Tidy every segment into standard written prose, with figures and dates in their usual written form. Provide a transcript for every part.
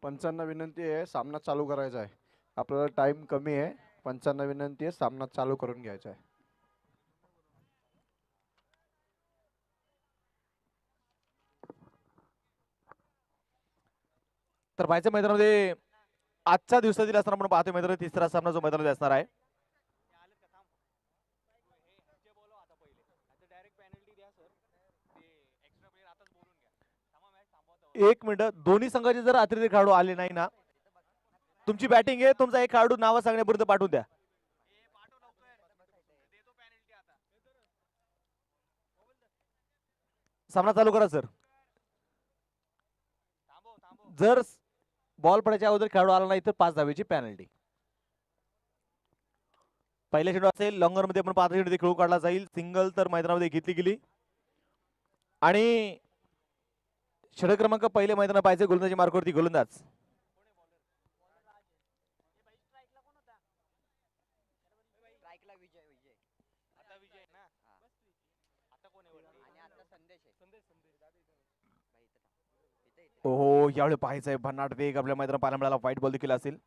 पंचांना विनंती आहे, सामना चालू करायचा आहे. आपल्याला टाइम कमी आहे. पंचांना विनंती आहे, सामना चालू करून घ्यायचा आहे. तर बाहेरच्या मैदानामध्ये आजच्या दिवसातील असताना आपण पाहतोय मैदानात तिसरा सामना जो मैदानात असणार आहे. एक मिनिट, दोन्ही संघाचे जर अतिरिक्त खेळाडू आले नाही ना, तुमची बॅटिंग आहे, तुमचा एक खेळाडू नाव सांगण्यापर्यंत पाठवून द्या. सामना चालू करा सर. जर बॉल पडायच्या अगोदर खेळाडू आला नाही तर 5 धावेची पॅनल्टी. पहिल्या चेंडू असेल, लॉंगर मध्ये आपण 5 चेंडू खेळू काढला जाईल. सिंगल तर मैदानामध्ये घेतली गेली आणि षटक क्रमांक पहिले मैदानात पाहिजे गोलंदाजी मार्कवरती गोलंदाज. ओहो, यावेळी पाहायचंय भन्नाट वेग आपल्या मैदानात पाहायला मिळाला. व्हाईट बॉल देखील असेल.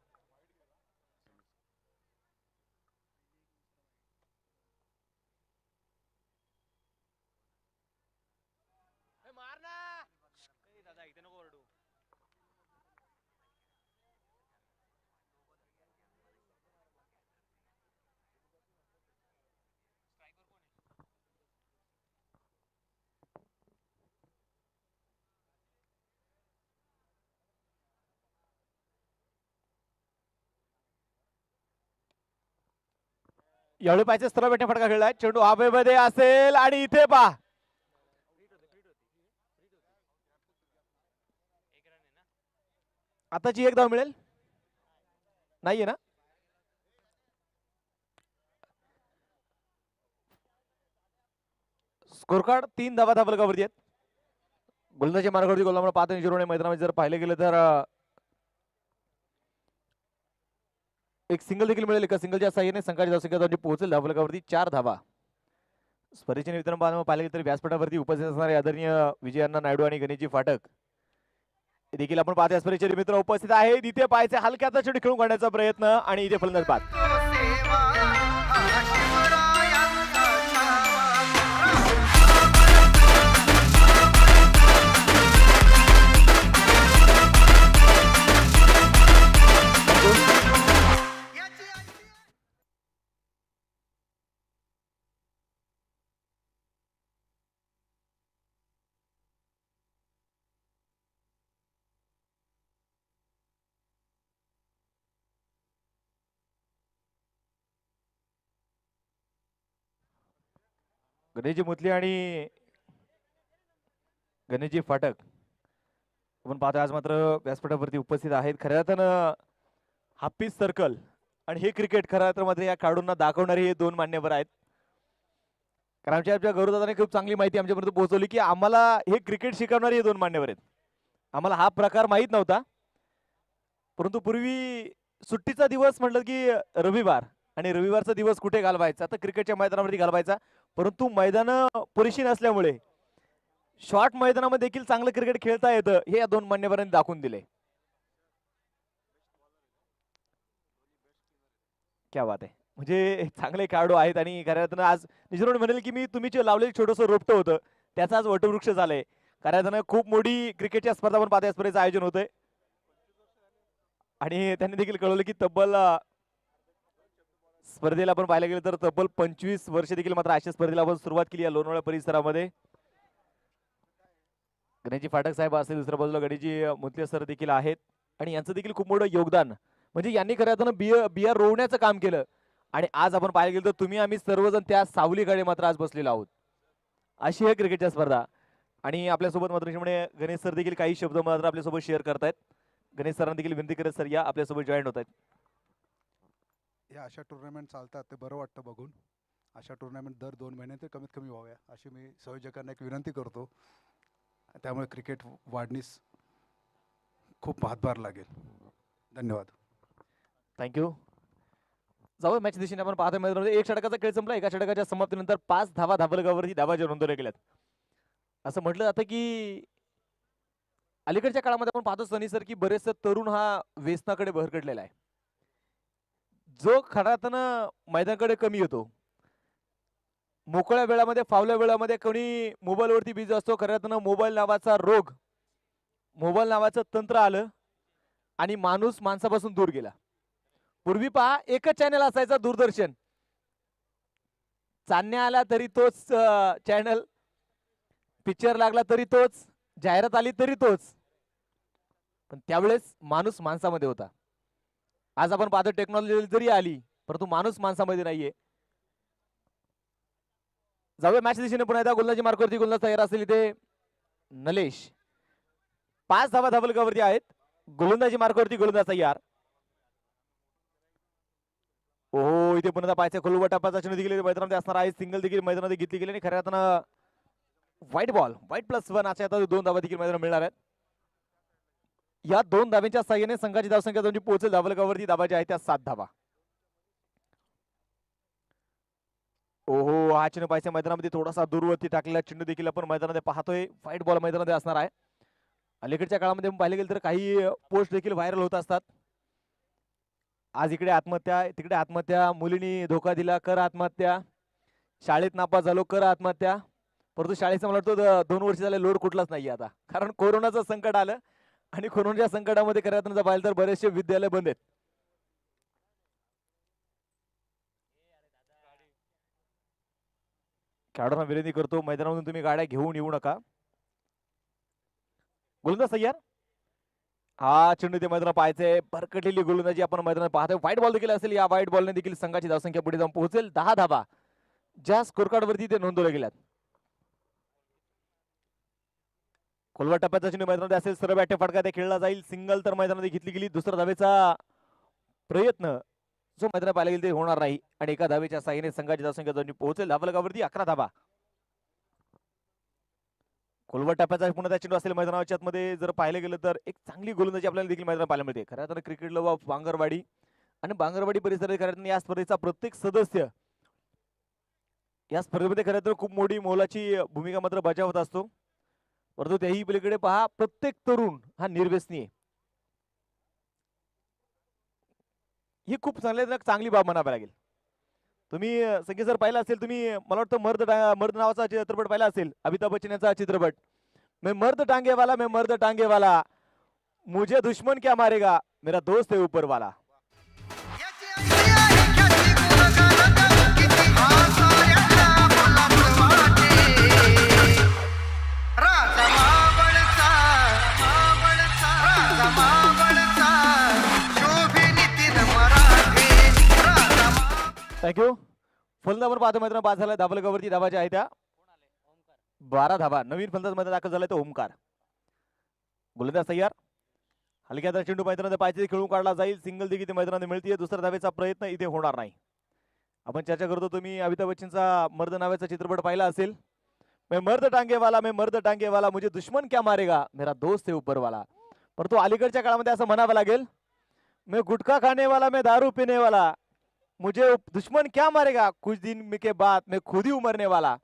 यावेळी पाहिजे स्थळ भेटणे फटका खेळलाय. चेंडू हवेमध्ये असेल आणि इथे पहा, आताची एक धाव मिळेल नाहीये ना. स्कोर कार्ड 3 धावा धावलगावरती आहेत. गोलंदाजी मार्गावरती गोलंदाज पाहतो जिरोने मैदानामध्ये जर पाहिले गेले तर एक सिंगल देखील मिळेल. एका सिंगलच्या साहाय्याने संघाची धावसंख्या पोहोचेल धावलगावरती 4 धावा. स्पर्धेच्या निमित्तानं पाहिले तर व्यासपीठावरती उपस्थित असणारे आदरणीय विजयाण्णा नायडू आणि गणेशजी फाटक देखील आपण पाहतो. स्पर्धेचे मित्र उपस्थित आहेत. इथे पाहायचे हलक्याचा चेंडू खेळून काढण्याचा प्रयत्न आणि इथे फलंदाज बाद. गणेशजी मुतली आणि गणेशजी फाटक आपण पाहतो आज मात्र व्यासपीठावरती उपस्थित आहेत. खऱ्या अर्थानं हाफिज सर्कल आणि हे क्रिकेट खऱ्या अर्थानं मात्र या खेळाडूंना दाखवणारे हे 2 मान्यवर आहेत. कारण आमच्या गौरवदादाने खूप चांगली माहिती आमच्यापर्यंत पोहोचवली की आम्हाला हे क्रिकेट शिकवणारे हे 2 मान्यवर आहेत. आम्हाला हा प्रकार माहीत नव्हता, परंतु पूर्वी सुट्टीचा दिवस म्हटलं की रविवार आणि रविवारचा दिवस कुठे घालवायचा तर क्रिकेटच्या मैदानावरती घालवायचा. परंतु मैदानं पुरेशी नसल्यामुळे शॉर्ट मैदानामध्ये देखील चांगलं क्रिकेट खेळता येतं हे या 2 मान्यवरांनी दाखवून दिले. क्या बात आहे. म्हणजे चांगले खेळाडू आहेत आणि खऱ्या अर्थानं आज निजरोड म्हणेल की मी तुम्ही जे लावलेलं छोटंसं रोपटं होतं त्याचा आज वटवृक्ष झालंय. खऱ्या अर्थानं खूप मोठी क्रिकेटच्या स्पर्धा पण पाहता स्पर्धेचं आयोजन होतंय आणि त्यांनी देखील कळवलं की तब्बल स्पर्धेला आपण पाहायला गेलं तर तब्बल 25 वर्ष देखील मात्र अशा स्पर्धेला आपण सुरुवात केली या लोणावळा परिसरामध्ये. गणेशजी फाटक साहेब असेल, दुसऱ्या बाजूला गणेशजी मुतले सर देखील आहेत आणि यांचं देखील खूप मोठं योगदान. म्हणजे यांनी खऱ्या अर्थानं बिया रोवण्याचं काम केलं आणि आज आपण पाहायला गेलं तर तुम्ही आम्ही सर्वजण त्या सावलीकडे मात्र आज बसलेलो आहोत. अशी आहे क्रिकेटच्या स्पर्धा आणि आपल्यासोबत मात्र गणेश सर देखील काही शब्द मात्र आपल्यासोबत शेअर करतायत. गणेश सरांना देखील विनंती करत सर या आपल्यासोबत जॉईन होत आहेत. या अशा टुर्नामेंट चालतात ते बरं वाटतं बघून. अशा टुर्नामेंट दर 2 महिने ते कमीत कमी व्हाव्या अशी मी संयोजकांना एक विनंती करतो. त्यामुळे क्रिकेट वाढणीस खूप हातभार लागेल. धन्यवाद. थँक्यू. जाऊ मॅच दिशेने आपण पाहतो मैदानामध्ये एक षटकाचा खेळ संपला. एका षटकाच्या समाप्तीनंतर 5 धावा धाबलगावरती धावाच्या नोंदवल्या गेल्यात. असं म्हटलं जातं की अलीकडच्या काळामध्ये आपण पाहतो सनी सर की बरेचसे तरुण हा व्यसनाकडे भरकटलेला आहे, जो खऱ्या अर्थानं मैदानाकडे कमी येतो. मोकळ्या वेळामध्ये फावल्या वेळामध्ये कोणी मोबाईलवरती बिझी असतो. खऱ्या अर्थानं मोबाईल नावाचा रोग, मोबाईल नावाचं तंत्र आलं आणि माणूस माणसापासून दूर गेला. पूर्वी पहा एकच चॅनल असायचा, दूरदर्शन. चांदण्या आला तरी तोच चॅनल, पिक्चर लागला तरी तोच, जाहिरात आली तरी तोच. पण त्यावेळेस माणूस माणसामध्ये होता. आज आपण पाहतो टेक्नॉलॉजी जरी आली परंतु माणूस माणसामध्ये नाहीये. जाऊया मॅच दिशेने पुन्हा एकदा. गोलंदाजी मार्कवरती गोलंदाज तयार असेल इथे नलेश. 5 धावा धाबलकावरती आहेत. गोलंदाजी मार्कवरती गोलंदाज तयार. ओहो, इथे पुन्हा पायच्या खोलवर टप्प्याचा चेंडू देखील मैदानामध्ये असणार आहे. सिंगल देखील मैदानामध्ये घेतली गेली आणि खऱ्या अर्थानं व्हाईट बॉल, व्हाईट +1 अशा आता 2 धावा देखील मैदानात मिळणार आहेत. या 2 धाब्यांच्या साह्याने संघाची धावसंख्या दोन्ही पोहोचेल धाबलकावरती. धाबाच्या आहेत त्या 7 धावा. ओहो, हा चेंडू पायच्या मैदानामध्ये थोडासा दूरवरती टाकलेला चेंडू देखील आपण मैदानामध्ये पाहतोय. व्हाईट बॉल मैदानामध्ये असणार आहे. अलीकडच्या काळामध्ये पाहिले गेले तर काही पोस्ट देखील व्हायरल होत असतात. आज इकडे आत्महत्या, तिकडे आत्महत्या, मुलींनी धोका दिला कर आत्महत्या, शाळेत नापास झालो कर आत्महत्या. परंतु शाळेचा मला वाटतं 2 वर्ष झाले लोड कुठलाच नाही आता, कारण कोरोनाचं संकट आलं आणि कोरोनाच्या संकटामध्ये खऱ्या अर्थानं पाहिलं तर बरेचसे विद्यालय बंद आहेत. खेळाडूंना विनंती करतो मैदानामधून तुम्ही गाड्या घेऊन येऊ नका. गोलंदाज तयार. हा चेंडू ते मैदानात पाहायचंय. भरकटलेली गोलंदाजी आपण मैदानात पाहतोय. व्हाईट बॉल देखील असेल. या व्हाईट बॉलने देखील संघाची धावसंख्या पुढे जाऊन पोहोचेल 10 धावा, ज्या स्कोर कार्ड वरती ते नोंदवल्या गेल्यात. खोलवर टप्प्याचा चेंडू मैदानात असेल. सरळ बॅट फटका ते खेळला जाईल. सिंगल तर मैदानात घेतली गेली. दुसऱ्या धावेचा प्रयत्न जो मैदानात पाहायला गेला ते होणार नाही आणि एका धावेच्या साह्याने संघाची धावसंख्या दोन्ही पोहोचेल धाबलकावरती 11 धावा. खोलवर टप्प्याचा पुन्हा त्या चेंडू असेल मैदानाच्या आतमध्ये. जर पाहिलं गेलं तर एक चांगली गोलंदाजी आपल्याला देखील मैदानात पाहायला मिळते. खऱ्या अर्थानं क्रिकेट लव्ह ऑफ बांगरवाडी आणि बांगरवाडी परिसरात खऱ्या अर्थानं या स्पर्धेचा प्रत्येक सदस्य या स्पर्धेमध्ये खऱ्या अर्थानं खूप मोठी मोलाची भूमिका मात्र बजावत असतो. परंतु त्याही पलीकडे पहा, प्रत्येक तरुण हा निर्व्यसनी आहे. ही खूप चांगली बाब म्हणावी लागेल. तुम्ही संख्या जर पाहिला असेल, तुम्ही मला वाटतं मर्द नावाचा चित्रपट पाहिला असेल, अमिताभ बच्चन यांचा चित्रपट. मैं मर्द टांगे वाला, मुझे दुश्मन क्या मारेगा, मेरा दोस्त है ऊपर वाला. थँक्यू. फलंदाज पाहतो मैदानात बाद झाला. धाबलकावरती धावाच्या आहेत त्या 12 धावा. नवीन फलंदाज मैदानात दाखल झालाय तो ओमकार. गोलंदाज तयार. हलक्या चेंडू मैदानात पायचे खेळून काढला जाईल. सिंगल देखील मैदानात मिळते. दुसऱ्या धावेचा प्रयत्न इथे होणार नाही. आपण चर्चा करतो, तुम्ही अमिताभ बच्चनचा मर्द नावाचा चित्रपट पाहिला असेल. मैं मर्द टांगे वाला, मुझे दुश्मन क्या मारेगा, मेरा दोस्त है ऊपर वाला. परंतु अलीकडच्या काळामध्ये असं म्हणावं लागेल, मैं गुटखा खाने वाला, मैं दारू पिने वाला, मुझे दुश्मन क्या मारेगा, कुछ दिन के बाद मैं खुद ही उमरने वाला.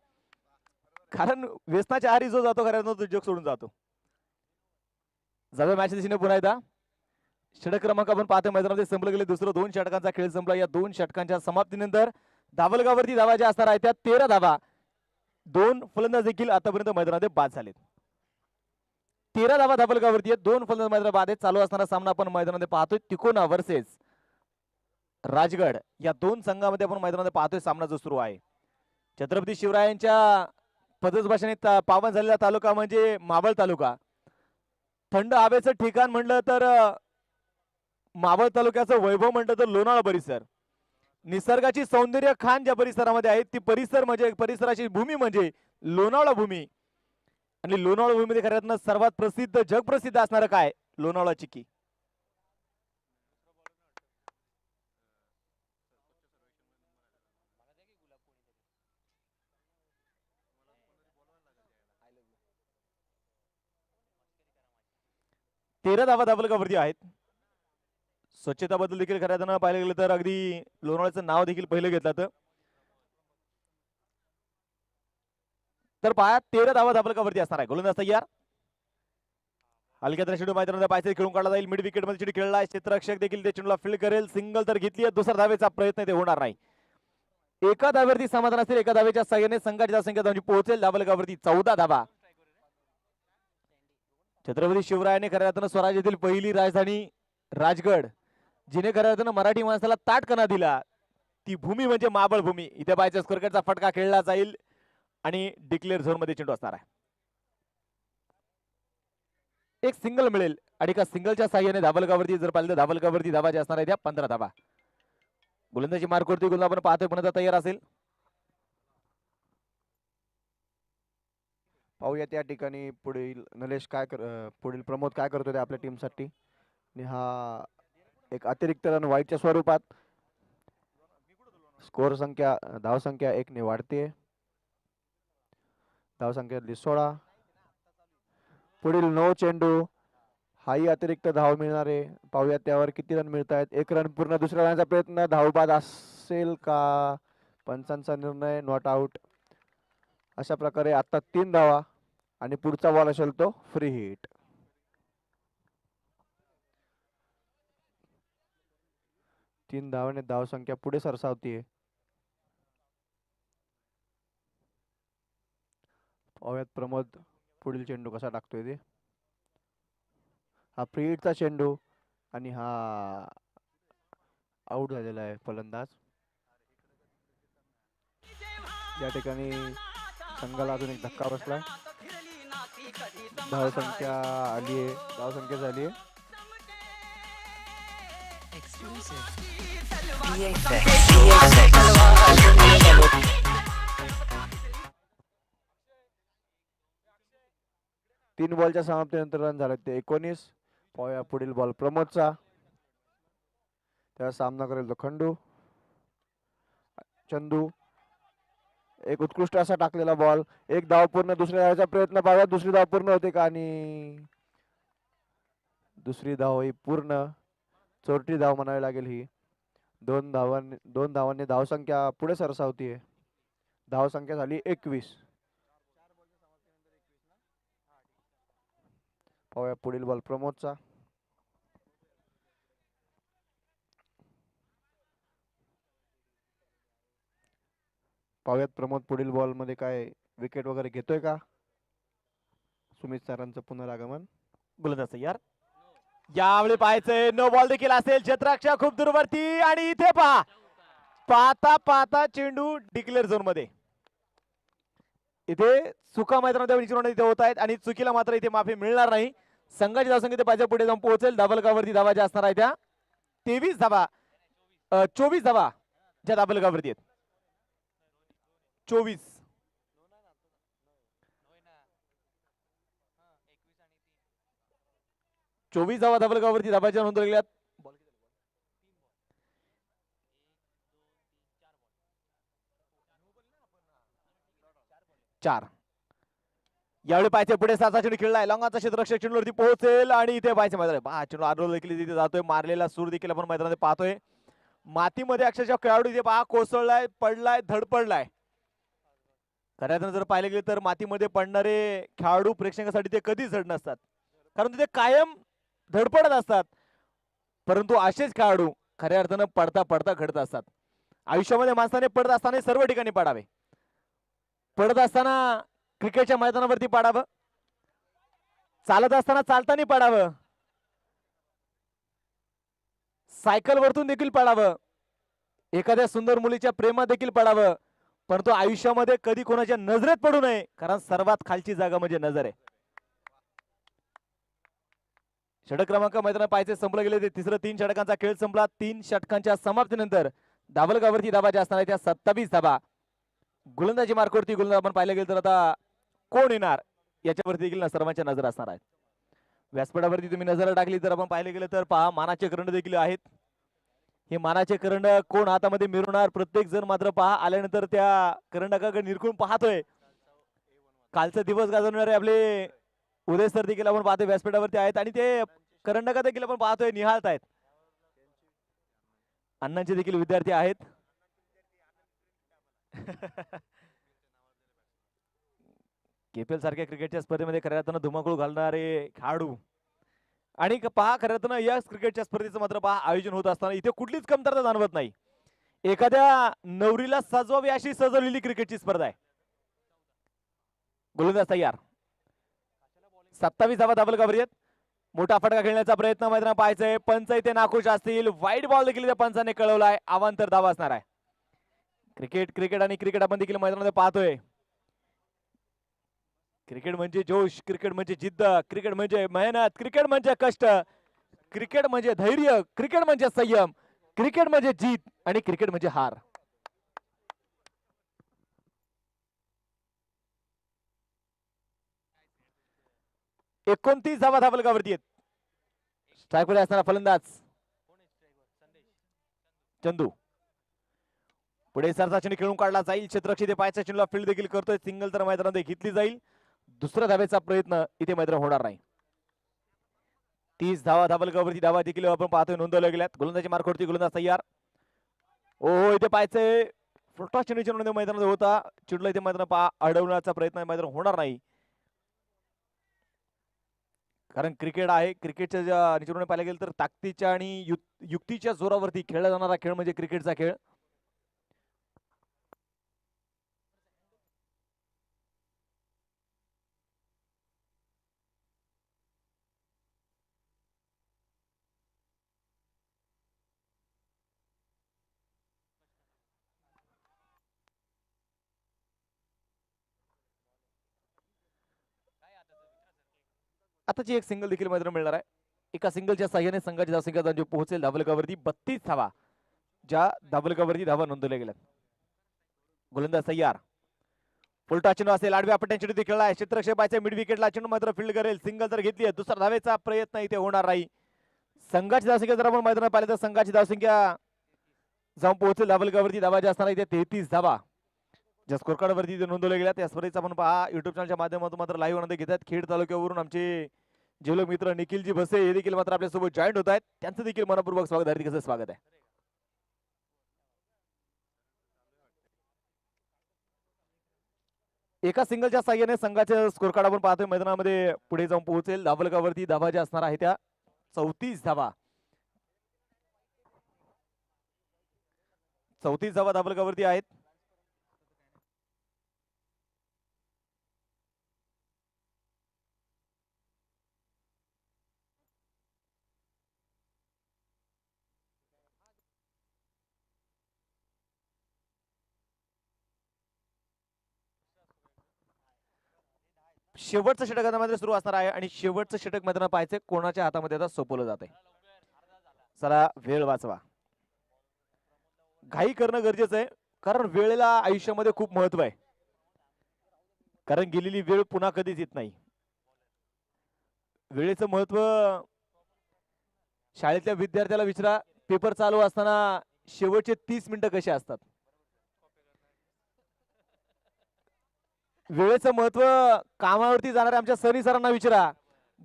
कारण व्यसनाच्या आहारी जो जातो खऱ्या तो जग सोडून जातो. जाऊया मॅच दिशेने पुन्हा एकदा. षटक क्रमांक आपण पाहतो मैदानामध्ये संपले गेले. दुसरं 2 षटकांचा खेळ संपला. या 2 षटकांच्या समाप्तीनंतर धाबलकावरती धावा ज्या असणार आहेत त्या 13 धावा. 2 फलंदाज देखील आतापर्यंत मैदानामध्ये बाद झालेत. 13 धावा धाबलकावरती आहेत. 2 फलंदाज मैदानात बाद आहेत. चालू असणारा सामना आपण मैदानामध्ये पाहतोय तिकोना वर्सेस राजगड. या 2 संघामध्ये आपण मैदानामध्ये पाहतोय सामना जो सुरू आहे. छत्रपती शिवरायांच्या पदच भाषेने पावन झालेला तालुका म्हणजे मावळ तालुका. थंड हवेचं ठिकाण म्हटलं तर मावळ तालुक्याचं वैभव म्हटलं तर लोणावळा परिसर. निसर्गाची सौंदर्य खान ज्या परिसरामध्ये आहे ती परिसर म्हणजे परिसराची भूमी म्हणजे लोणावळा भूमी. आणि लोणावळा भूमीमध्ये खऱ्यातनं सर्वात प्रसिद्ध जगप्रसिद्ध असणारं काय, लोणावळा चिक्की. तेरा धावा धाबलकावरती आहेत. स्वच्छताबद्दल देखील खऱ्या पाहिलं गेलं तर अगदी लोणावळ्याचं नाव देखील पहिलं घेतलं तर पहा 13 धावा धाबलकावरती असणार आहे. गोलंदाज तयार. हलक्या चेंडू मैदानामध्ये पायथ्याशी खेळून काढला जाईल. मिड विकेट मध्ये चेंडू खेळला आहे. क्षेत्ररक्षक देखील त्या चेंडूला फील्ड करेल. सिंगल तर घेतली आहे. दुसरा धावेचा प्रयत्न ते होणार नाही. एका धावेवरती समाधान असेल. एका धावेच्या सहाय्याने संघाची धावसंख्या धावांची पोहोचेल. धावलगावरती 14 धावा. छत्रपती शिवरायाने खऱ्या अर्थानं स्वराज्यातील पहिली राजधानी राजगड, जिने खऱ्या अर्थानं मराठी माणसाला ताटकणा दिला, ती भूमी म्हणजे महाबळ भूमी. इथे बायचा स्कोरचा फटका खेळला जाईल आणि डिक्लेअर झोन मध्ये चेंडू असणार आहे. एक सिंगल मिळेल आणि एका सिंगलच्या साह्याने धावलगावरती जर पाहिलं तर धावलगावरती धावा ज्या असणार आहे त्या 15 धावा. गोलंदाजी मार्क वरती गोलंदाज आपण पाहतोय पण तयार असेल. पाहूया त्या ठिकाणी पुढील नलेश पुढील प्रमोद काय करतो ते आपल्या टीमसाठी. आणि हा एक अतिरिक्त रन वाईटच्या स्वरूपात. स्कोर संख्या धावसंख्या 1 ने वाढते. धावसंख्या 16. पुढील 9 चेंडू. हाही अतिरिक्त धाव मिळणार आहे. पाहूया त्यावर किती रन मिळत आहेत. 1 रन पूर्ण. दुसऱ्या रनचा प्रयत्न. धावबाद असेल का. पंचांचा निर्णय नॉट आउट. अशा प्रकारे आता 3 धावा आणि पुढचा बॉल असेल तो फ्री हिट. तीन धावाने धावसंख्या पुढे सरसावतीये. पाहूयात प्रमोद पुढील चेंडू कसा टाकतोय ते. हा फ्री हिटचा चेंडू आणि हा आउट झालेला आहे फलंदाज. या ठिकाणी संघाला अजून एक धक्का बसला. धावसंख्या आली आहे. धावसंख्या झाली आहे. तीन बॉलच्या समाप्तीनंतर रन झाले ते 19. पाहूया पुढील बॉल प्रमोदचा. त्याचा सामना करेल तो खंडू. चंदू. एक उत्कृष्ट असा टाकलेला बॉल. एक धाव पूर्ण. दुसऱ्या धावाचा प्रयत्न. पाहूया दुसरी धाव पूर्ण होते का. आणि दुसरी धाव ही पूर्ण. चोरटी धाव म्हणावी लागेल ही. दोन धावांनी धावसंख्या पुढे सरसावतीये. धावसंख्या झाली 21. पाहूया पुढील बॉल प्रमोदचा. पाहूयात प्रमोद पुढील बॉल मध्ये काय विकेट वगैरे घेतोय का. सुमित सरांचं पुनरागमन. गोलंदाज तयार. यावेळी पाहायचंय नो बॉल देखील असेल. क्षेत्ररक्षक खूप दूरवरती आणि इथे पहा. पाहता पाहता चेंडू डिक्लेअर झोन मध्ये. इथे चुका मैदानामध्ये इथे होत आहेत आणि चुकीला मात्र इथे माफी मिळणार नाही. संघाची धावसंख्या पाहिजे पुढे जाऊन पोहोचेल. धावलगावरती धावा ज्या असणार आहेत त्या 23 धावा 24 धावा ज्या धावलगावरती आहेत. 24 धावा धावलगावरती धावाच्या नोंदवलेल्या 4. यावेळी पायथे पुढे 7चा चेंडू खेळलाय. लॉंगाचा क्षेत्ररक्षक चेंडूवरती पोहोचेल आणि इथे पायथे मैदान पहा चेंडू आरोल देखील तिथे जातोय. मारलेला सूर देखील आपण मैदानामध्ये पाहतोय. मातीमध्ये अक्षरशः खेळाडू इथे पहा कोसळलाय, पडलाय, धडपडलाय. खऱ्या जर पाहिले गेले तर मातीमध्ये पडणारे खेळाडू प्रेक्षकांसाठी ते कधीच झड नसतात, कारण तिथे कायम धडपडत असतात. परंतु असेच खेळाडू खऱ्या अर्थानं पडता पडता घडत असतात. आयुष्यामध्ये माणसाने पडत असताना सर्व ठिकाणी पडावे. पडत असताना क्रिकेटच्या मैदानावरती पडावं, चालत असताना चालताना पडावं, सायकल वरतून देखील पडावं, एखाद्या सुंदर मुलीच्या प्रेमात देखील पडावं. परंतु आयुष्यामध्ये कधी कोणाच्या नजरेत पडू नये, कारण सर्वात खालची जागा म्हणजे नजर आहे. षटक क्रमांक मैदानात पाहायचे संपले गेले. ते तिसरं 3 षटकांचा खेळ संपला. 3 षटकांच्या समाप्तीनंतर धावलगावरती धावा ज्या असणार त्या 27 धावा. गोलंदाजी मार्कवरती गोलंदाज आपण पाहिलं गेलं तर आता कोण येणार याच्यावरती देखील सर्वांच्या नजर असणार आहेत. व्यासपीठावरती तुम्ही नजर टाकली तर आपण पाहिलं गेलं तर पहा मानाचे करंड देखील आहेत. हे मानाचे करंड कोण हातामध्ये मिरवणार, प्रत्येक जण मात्र पहा आल्यानंतर त्या करंडकाकडे निरखून पाहतोय. कालचा दिवस गाजवणारे आपले उदय सर देखील आपण पाहतोय व्यासपीठावरती आहेत आणि ते करंडका देखील आपण पाहतोय निहाळत आहेत. अण्णांचे देखील विद्यार्थी आहेत. केपीएल सारख्या क्रिकेटच्या स्पर्धेमध्ये खऱ्या अर्थानं धुमाकूळ घालणारे खेळाडू आणि पहा खरं तर ना या क्रिकेटच्या स्पर्धेचं मात्र पहा आयोजन होत असताना इथे कुठलीच कमतरता जाणवत नाही. एखाद्या नवरीला सजवावी अशी सजवलेली क्रिकेटची स्पर्धा आहे. गोलंदाज तयार. 27 धावा धाबलकावरीत. मोठा फटका खेळण्याचा प्रयत्न मैदानात पाहायचंय. पंच इथे नाखुश असतील. वाईट बॉल देखील त्या पंचाने कळवलाय. अवांतर धावा असणार आहे. क्रिकेट आणि क्रिकेट आपण देखील मैदानामध्ये पाहतोय. क्रिकेट म्हणजे जोश, क्रिकेट म्हणजे जिद्द, क्रिकेट म्हणजे मेहनत, क्रिकेट म्हणजे कष्ट, क्रिकेट म्हणजे धैर्य, क्रिकेट म्हणजे संयम, क्रिकेट म्हणजे जीत आणि क्रिकेट म्हणजे हार. एकोणतीस धावा धाबलकावरती आहेत. स्ट्राईकवर असणारा फलंदाज चंदू. पुढे सरचा चेंडू खेळून काढला जाईल. क्षेत्ररक्षक पायाच्या चेंडूला फील्ड देखील करतोय. सिंगल तर मैदानात घेतली जाईल. दुसऱ्या धावेचा प्रयत्न इथे मैदानात होणार नाही. 30 धावा धाबलकावरती धावा देखील आपण पाहतोय नोंदवल्या गेल्यात. गोलंदाजी मार्कवरती गोलंदाज तयार. ओ इथे पाहायचंय. फुलटॉस चेंडू मैदानात होता. चेंडूला इथे मैदानात अडवण्याचा प्रयत्न मैदानात होणार नाही. कारण क्रिकेट आहे. क्रिकेटच्या निचून पाहायला गेलं तर ताकदीच्या आणि युक्तीच्या जोरावरती खेळला जाणारा खेळ म्हणजे क्रिकेटचा खेळ. आताची एक सिंगल देखील मैदानात मिळणार आहे. एका सिंगलच्या साह्याने संघाची धावसंख्या जो पोहोचेल धाबलकावरती 32 धावा, ज्या धाबलकावरती धावा नोंदवल्या गेल्यात. गोलंदाज तयार. फुलटॉस चेंडू असेल. आडव्या पट्ट्याच्या चेंडू खेळलाय. क्षेत्ररक्षक पाहायचे मिड विकेटला चेंडू मात्र फील्ड करेल. सिंगल तर घेतली आहे. दुसरा धावेचा प्रयत्न इथे होणार नाही. संघाची धावसंख्या जर आपण मैदानात पाहिलं तर संघाची धावसंख्या जाऊन पोहोचेल धाबलकावरती धावा ज्या असणार इथे 33 धावा, ज्या स्कोर कार्ड वरती नोंदवल्या गेल्या. त्या स्पर्धेचा आपण पहा युट्यूब चॅनलच्या माध्यमातून मात्र लाईव्ह आनंद घेतात. खेड तालुक्यावरून आमचे जेवलक मित्र निखिलजी भसे हे देखील मात्र आपल्या सोबत जॉईंट होत आहेत. त्यांचं देखील मनपूर्वक स्वागत, हार्दिक असं स्वागत आहे. एका सिंगलच्या साह्याने संघाचे स्कोर कार्ड आपण पाहतोय मैदानामध्ये पुढे जाऊन पोहोचेल. धाबलकावरती धावा ज्या असणार आहे त्या 34 धावा. 34 धावा धाबलकावरती आहेत. शेवटचं षटक मध्ये सुरू असणार आहे आणि शेवटचं षटक मैदानात पाहायचं कोणाच्या हातामध्ये आता सोपवलं जाते. चला वेळ वाचवा. घाई करणं गरजेचं आहे कारण वेळेला आयुष्यामध्ये खूप महत्व आहे. कारण गेलेली वेळ पुन्हा कधीच येत नाही. वेळेचं महत्व शाळेतल्या विद्यार्थ्याला विचारा. पेपर चालू असताना शेवटचे 30 मिनिटं कसे असतात. वेळेचं महत्व कामावरती जाणाऱ्या आमच्या सरी सरांना विचारा.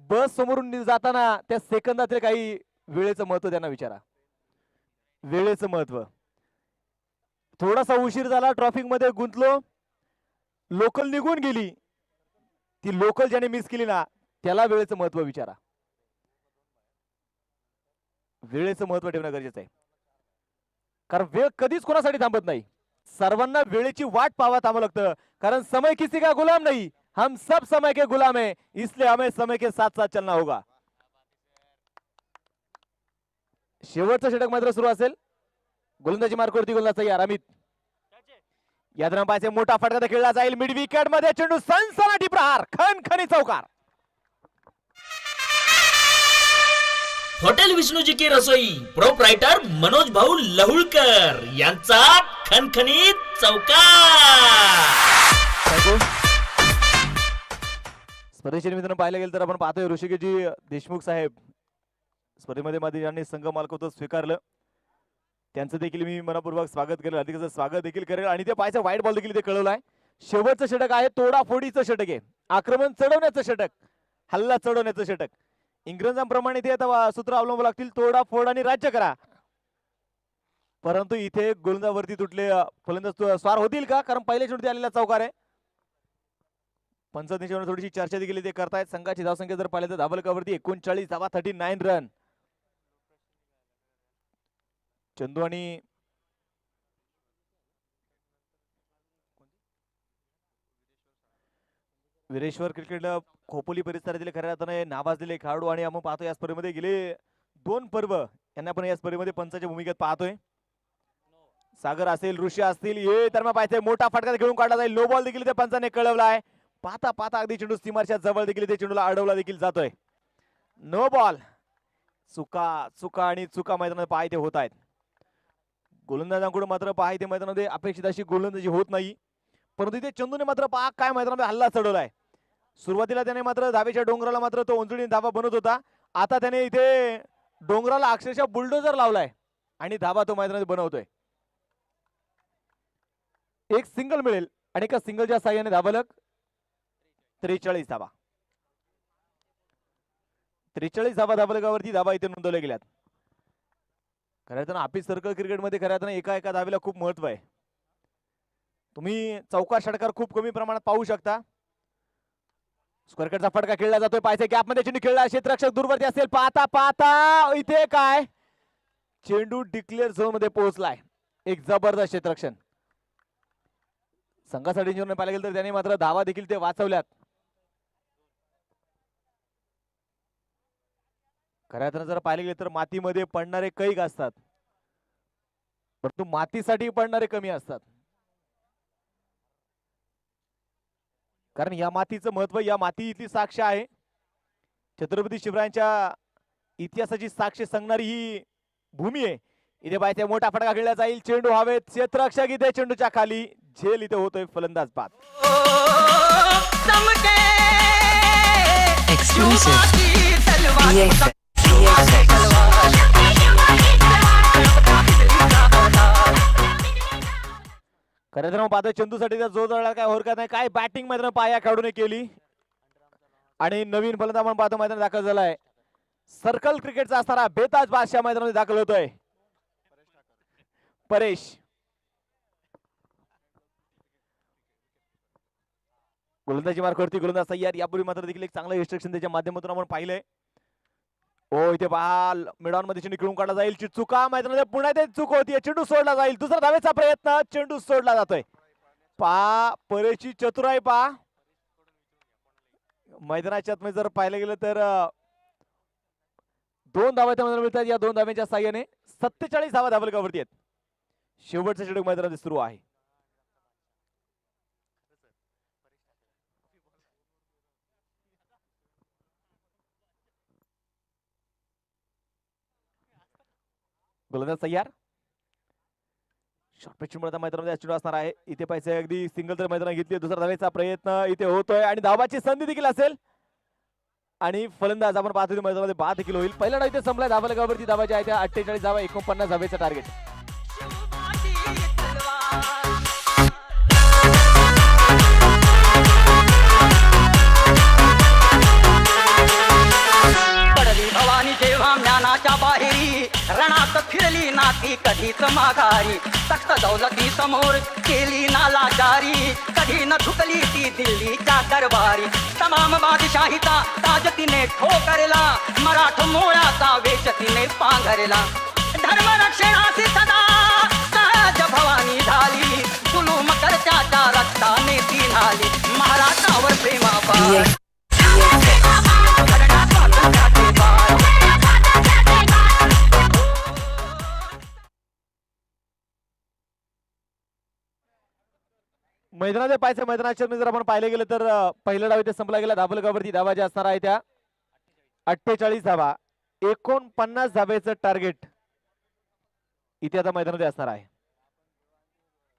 बस समोरून जाताना त्या सेकंदातील काही वेळेचं महत्व त्यांना विचारा. वेळेचं महत्व. थोडासा उशीर झाला, ट्रॅफिक मध्ये गुंतलो, लोकल निघून गेली, ती लोकल ज्याने मिस केली ना त्याला वेळेचं महत्व विचारा. वेळेचं महत्व ठेवणं गरजेचं आहे कारण वेळ कधीच कोणासाठी थांबत नाही. सर्वांना वेळेची वाट पाहावा थांबावं लागतं कारण समय किसी का गुलाम नहीं, हम सब समय के गुलाम है, इसलिए हमें समय के साथ साथ चलना होगा. शेवटचं षटक मात्र सुरू असेल. गोलंदाजी मार्कवरती गोलंदाज तयार. अमित या दरम्यान पाहिजे मोठा फटका खेळला जाईल. मिड विकेट मध्ये चेंडू सनसनाटी प्रहार, खणखणी चौकार. हॉटेल विष्णुजी की रसोई प्रोप्राइटर मनोज भाऊ लहुळकर यांचा खणखणीत चौकार. स्पर्धेच्या निमित्तानं पाहायला गेलं तर आपण पाहतोय ऋषिकेशजी देशमुख साहेब स्पर्धेमध्ये मध्ये ज्यांनी संघ मालकत्व स्वीकारलं त्यांचं देखील मी मनपूर्वक स्वागत करेल, अधिक स्वागत देखील करेल. आणि ते पाहायचं व्हाईट बॉल देखील ते कळवलाय. शेवटचं षटक आहे, तोडाफोडीचं षटक आहे, आक्रमण चढवण्याचं षटक, हल्ला चढवण्याचं षटक. इंग्रजांप्रमाणे ते आता सूत्र अवलंबू लागतील, तोडाफोड आणि राज्य करा. परंतु इथे गोलंदावरती तुटले फलंदाज स्वार होतील का? कारण पहिल्या चेंडूत आलेला चौकार आहे. पंचांच्या थोडीशी चर्चा देखील ते करतायत. संघाची धावसंख्या जर पाहिलं तर धावलकावरती 39 धावा, 39 रन. चंदू आणि वीरेश्वर क्रिकेट खोपोली परिसरातील खऱ्या अर्थाने नावाजलेले खेळाडू आणि आपण पाहतोय या स्पर्धेमध्ये गेले 2 पर्व यांना आपण या स्पर्धेमध्ये पंचाच्या भूमिकेत पाहतोय. सागर असेल, ऋषी असतील, हे तर मग पाहिजे मोठा फटका खेळून काढला जाईल. नो बॉल देखील ते पंचाने कळवलाय. पाहता पाहता अगदी चेंडू सीमारच्या जवळ देखील ते चेंडूला अडवला देखील जातोय. No ball. चुका चुका आणि चुका मैदानात पाहायचे होत आहेत. गोलंदाजांकडून मात्र पाहायचे मैदानामध्ये अपेक्षित अशी गोलंदाजी होत नाही. परंतु इथे चंदूने मात्र पहा काय मैदानामध्ये हल्ला चढवलाय. सुरुवातीला त्याने मात्र धावेच्या डोंगराला मात्र तो उंचडीने धावा बनवत होता. आता त्याने इथे डोंगराला अक्षरशः बुलडोजर लावलाय आणि धावा तो मैदानात बनवतोय. एक सिंगल मिळेल आणि एका सिंगलच्या साह्याने धावलक 43 धावा. 43 धावा धावलकावरती धावा इथे नोंदवल्या गेल्यात. खऱ्या अर्थानं हाफिज सर्कल क्रिकेटमध्ये खऱ्या अर्थानं एका एका धावेला खूप महत्व आहे. तुम्ही चौकार षटकार खूप कमी प्रमाणात पाहू शकता. स्क्वेअरकटचा फटका खेळला जातोय. पायचे गॅप मध्ये चेंडू खेळला. क्षेत्ररक्षक दूरवरती असेल. पाहता पाहता इथे काय चेंडू डिक्लेअर झोन मध्ये पोहोचलाय. एक जबरदस्त क्षेत्ररक्षण. संघासाठी पाहायला गेलं तर त्याने मात्र धावा देखील ते वाचवल्यात. खऱ्या अर्थानं जर पाहिले गेले तर मातीमध्ये पडणारे कैक असतात, परंतु मातीसाठी पडणारे कमी असतात. कारण या मातीचं महत्व, या माती इथली साक्ष आहे. छत्रपती शिवरायांच्या इतिहासाची साक्ष सांगणारी ही भूमी आहे. इथे पाहिजे मोठा फटका खेळला जाईल. चेंडू हवेत. क्षेत्ररक्षक इथे चेंडूच्या खाली. झेल इथे होतोय. फलंदाज बाद. खरं तर मग पाहतोय चंदूसाठी जो जळला काय होरकत नाही. काय बॅटिंग मैदान पाया खेळूने केली आणि नवीन फलंदाज आपण पाहतो मैदान दाखल झालाय. सर्कल क्रिकेटचा असणारा बेताज बादशाह मैदानामध्ये दाखल होतोय. परेश. गोलंदाजी मार्क करती गोलंदाज सय्याद. यापूर्वी मात्र देखील एक चांगलं इन्स्ट्रक्शन त्याच्या माध्यमातून आपण पाहिलंय. ओ इथे पहा मिडॉन मध्ये चेंडू खेळून काढला जाईल. चुका मैदानामध्ये पुन्हा ते चूक होती. चेंडू सोडला जाईल. दुसरा धावेचा प्रयत्न. चेंडू सोडला जातोय. पहा परेशची चतुराई पहा. मैदानाच्या आतमध्ये जर पाहिलं गेलं तर 2 धावा त्या मैदानात मिळतात. या 2 धाव्यांच्या साह्याने 47 धावा धावलकावरती आहेत. शेवटचा षटक मैदानात सुरू आहे. गोलंदाज तयार. शॉर्ट पिच मैदानामध्ये चेंडू असणार आहे. इथे पाहिजे अगदी सिंगल तर मैदानात घेतली. दुसरा धावेचा प्रयत्न इथे होतोय आणि धावाची संधी देखील असेल आणि फलंदाज आपण पाहतो मैदानामध्ये बाद देखील होईल. पहिला डाव इथे संपलाय. धावलकावरती धावाच्या आहेत 48 धावा. 49 धावेचं टार्गेट. भवानी जेव्हा ज्ञानाच्या बाहेरी रणात फिरली नाती कधीच माघारी. तख्त दौलती समोर केली नालाचारी. कधी न झुकली ती दिल्लीच्या दरबारी. तमाम बादशाहीचा ताज तिने ठोकरला. मराठ मोळाचा वेश तिने पांघरला. धर्म रक्षणाची सदा सहज भवानी झाली. जुलूम करत्याच्या रक्ताने ती झाली. महाराष्ट्रावर प्रेमा मैदानाचे पाहिजे. मैदानाच्या जर आपण पाहिले गेलं तर पहिला डाव इथे संपला गेला. धावलकावरती धावा ज्या असणार आहे त्या 48 धावा. 49 धावेचं टार्गेट इथे आता मैदानामध्ये असणार आहे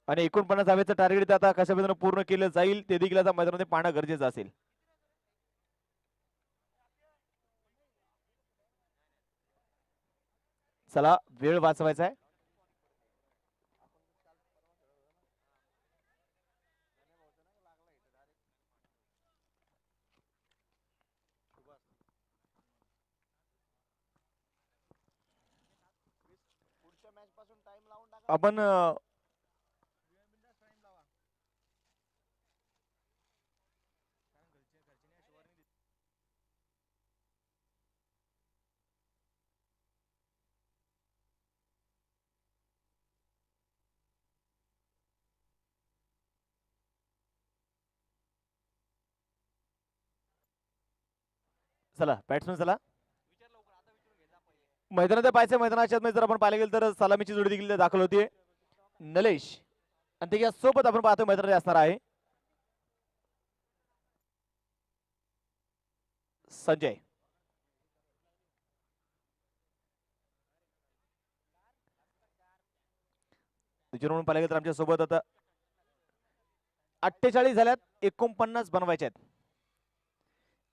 आणि 49 धावेचं टार्गेट आता कशा पद्धतीने पूर्ण केलं जाईल ते देखील आता मैदानामध्ये पाहणं गरजेचं असेल. चला वेळ वाचवायचा आहे. आपण चला बॅट्समन चला मैदानात पाहायचं. मैदानाच्या आतमध्ये जर आपण पाहिलं गेलं तर सलामीची जोडी देखील दाखल होतीये. नलेश आणि त्याच्या सोबत आपण पाहतो मैदानात असणार आहे संजय. म्हणून पाहिलं गेलं तर आमच्या सोबत आता 48 झाल्यात, 49 बनवायचे आहेत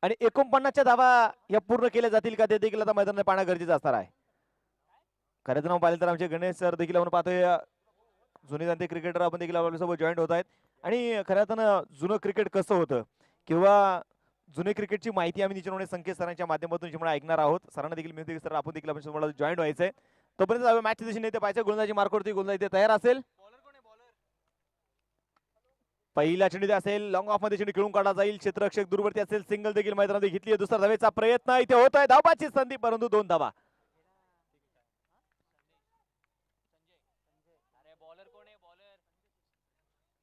आणि 49च्या धावा या पूर्ण केल्या जातील का ते देखील आता मैदानात पाहणं गरजेचं असणार आहे. खरं तर पाहिलं तर आमचे गणेश सर देखील आपण पाहतोय जुने जाणते क्रिकेटर आपण देखील आपल्यासोबत जॉईंट होत आहेत. आणि खरं तर जुनं क्रिकेट कसं होतं किंवा जुने क्रिकेटची माहिती आम्ही निश्चितपणे संकेत सरांच्या माध्यमातून निश्चितपणे ऐकणार आहोत. सरांना देखील मिळते सर आपण देखील आपण जॉईंट व्हायचंय. तोपर्यंत मॅच दिशेने येते पाहिजे. गोलंदाजी मार्कवरती गोलंदाजी तयार असेल. पहिला चेंडू असेल लॉंग ऑफ मध्ये चेंडू खेळून काढला जाईल. क्षेत्ररक्षक दूरवरती असेल. सिंगल देखील मैदानात घेतली. दुसरा धावेचा प्रयत्न इथे होतोय. धावबाची संधी परंतु 2 धावा.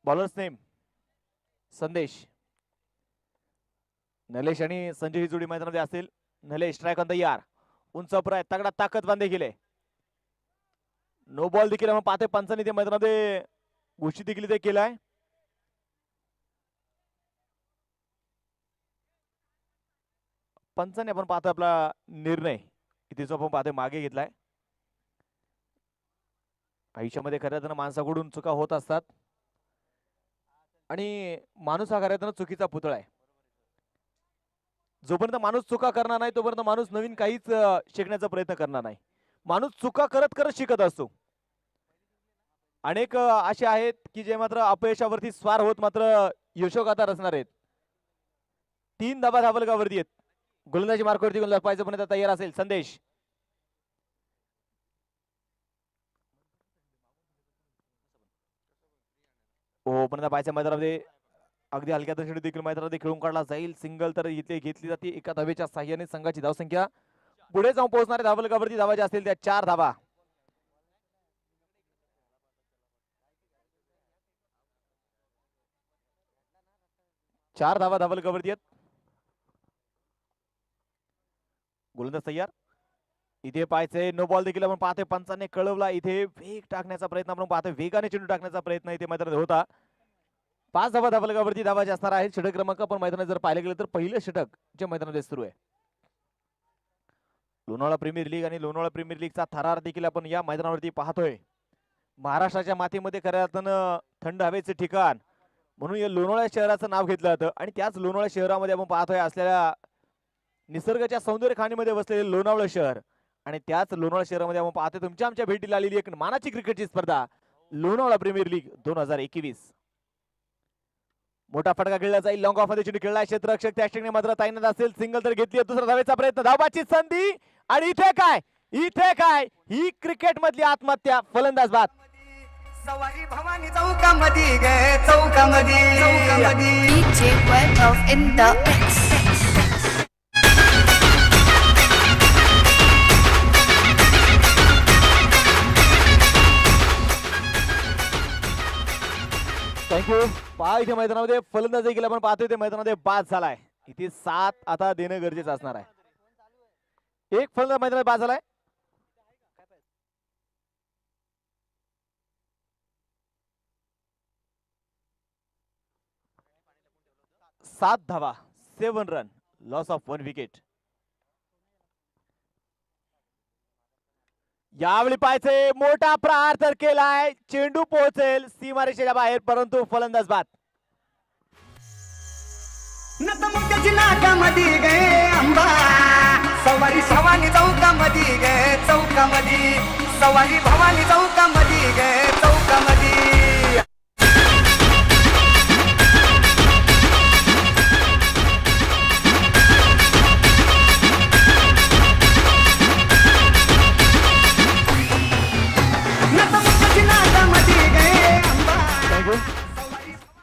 बॉलर्स नेम संदेश. नलेश आणि संजय ही जोडी मैदानामध्ये असेल. नलेश स्ट्राइक ऑन तयार. उंच प्रय तगडा ताकद बांधे गेले. नो बॉल देखील आपण पाहतोय. पंचांनी ते मैदानामध्ये घोषित देखील ते केलाय. पंचाने आपण पाहतोय आपला निर्णय इथे जो आपण पाहतोय मागे घेतलाय. आयुष्यामध्ये खऱ्या अर्थानं माणसाकडून चुका होत असतात आणि माणूस हा खऱ्या अर्थानं चुकीचा पुतळा आहे. जोपर्यंत माणूस चुका करणार नाही तोपर्यंत माणूस नवीन काहीच शिकण्याचा प्रयत्न करणार नाही. माणूस चुका करत करत शिकत असतो. अनेक असे आहेत की जे मात्र अपयशावरती स्वार होत मात्र यशोगाथा रचणार आहेत. 3 धाबा धावलगावरती आहेत. गोलंदाजी मार्कवरती गोलंदाज पाहिजे पण तयार असेल संदेश. हो पण पाहायच्या मैदानामध्ये अगदी हलक्या चेंडू देखील मैदानामध्ये खेळून काढला जाईल. सिंगल तर इथे घेतली जाते. एका धावेच्या साह्याने संघाची धावसंख्या पुढे जाऊन पोहोचणारे धावलगावरती धावाच्या असतील त्या 4 धावा. 4 धावा धावलगावरती आहेत. गोलंदाज तयार. इथे पाहायचंय नो बॉल देखील आपण पाहतोय. पंचाने कळवला. इथे वेग टाकण्याचा प्रयत्न आपण पाहतोय. वेगाने चेंडू टाकण्याचा प्रयत्न इथे मैदानात होता. 5 धावा धावलगावरती धावाचे असणार आहेत. षटक क्रमांक पण मैदानात जर पाहिलं गेलं तर पहिलं षटक जे मैदानात सुरू आहे. लोणावळा प्रीमियर लीग आणि लोणावळा प्रीमियर लीगचा थरार देखील आपण या मैदानावरती पाहतोय. महाराष्ट्राच्या मातीमध्ये खऱ्या अर्थानं थंड हवेचे ठिकाण म्हणून या लोणावळा शहराचं नाव घेतलं जातं आणि त्याच लोणावळा शहरामध्ये आपण पाहतोय असलेल्या निसर्गाच्या सौंदर्य खाणीमध्ये बसलेले लोणावळा शहर आणि त्याच लोणावळा शहरामध्ये आपण पाहतोय तुमच्या आमच्या भेटीला आलेली एक मानाची क्रिकेटची स्पर्धा लोणावळा प्रीमियर लीग 2021. मोठा फटका खेळला जाईल. लॉंग ऑफ मध्ये चेंडू खेळला. क्षेत्ररक्षक त्या ठिकाणी मात्र तैनात असेल. सिंगल तर घेतली. दुसरा धावेचा प्रयत्न. धावबाची संधी आणि इथे काय ही क्रिकेट मधली आत्महत्या. फलंदाज बाद. सवारी भवानी चौकामध्ये गे चौकामध्ये DJ Web in the mix. Thank you. पहा इथे मैदानामध्ये फलंदाज देखील आपण पाहतोय ते मैदानामध्ये बाद झालाय. इथे 7 आता देणं गरजेचं असणार आहे. एक फलंदाज मैदानात बाद झालाय. 7 धावा 7 रन लॉस ऑफ 1 विकेट. यावेळी पाहायचे मोठा प्रहार तर केलाय. चेंडू पोहोचेल सीमारेषेच्या बाहेर परंतु फलंदाज बाद. नतमुक्याची नाकामध्ये गे अंबा सवारी भवानी चौकामध्ये गे चौकामध्ये सवारी भवानी चौकामध्ये गे चौकामध्ये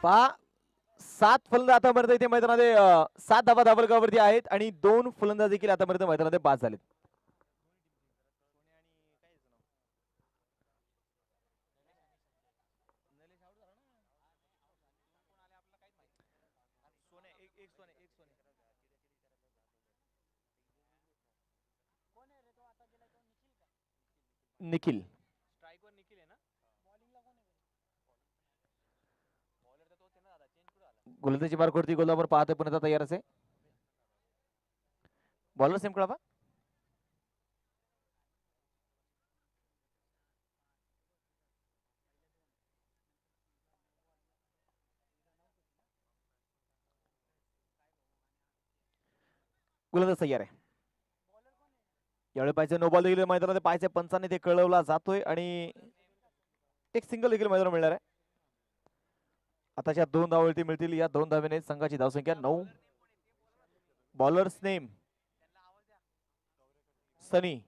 पहा 7 फलंदाज आतापर्यंत इथे मैदानामध्ये 7 धावा धावलगावरती आहेत आणि 2 फलंदाज देखील आतापर्यंत मैदानामध्ये बाद झालेत. निखिल. गोलंदाजी मार्क वरती गोलावर पाहतोय पण तयार असे. बॉलर सेम कळावा. गोलंदाज तयार आहे. यावेळी पाहिजे नो बॉल देखील मैदानामध्ये पाहिजे पंचाने ते कळवला जातोय आणि एक सिंगल देखील मैदान मिळणार आहे. आताच्या 2 धावावरती मिळतील. या 2 धावेने संघाची धावसंख्या 9. बॉलर्स नेम सनी.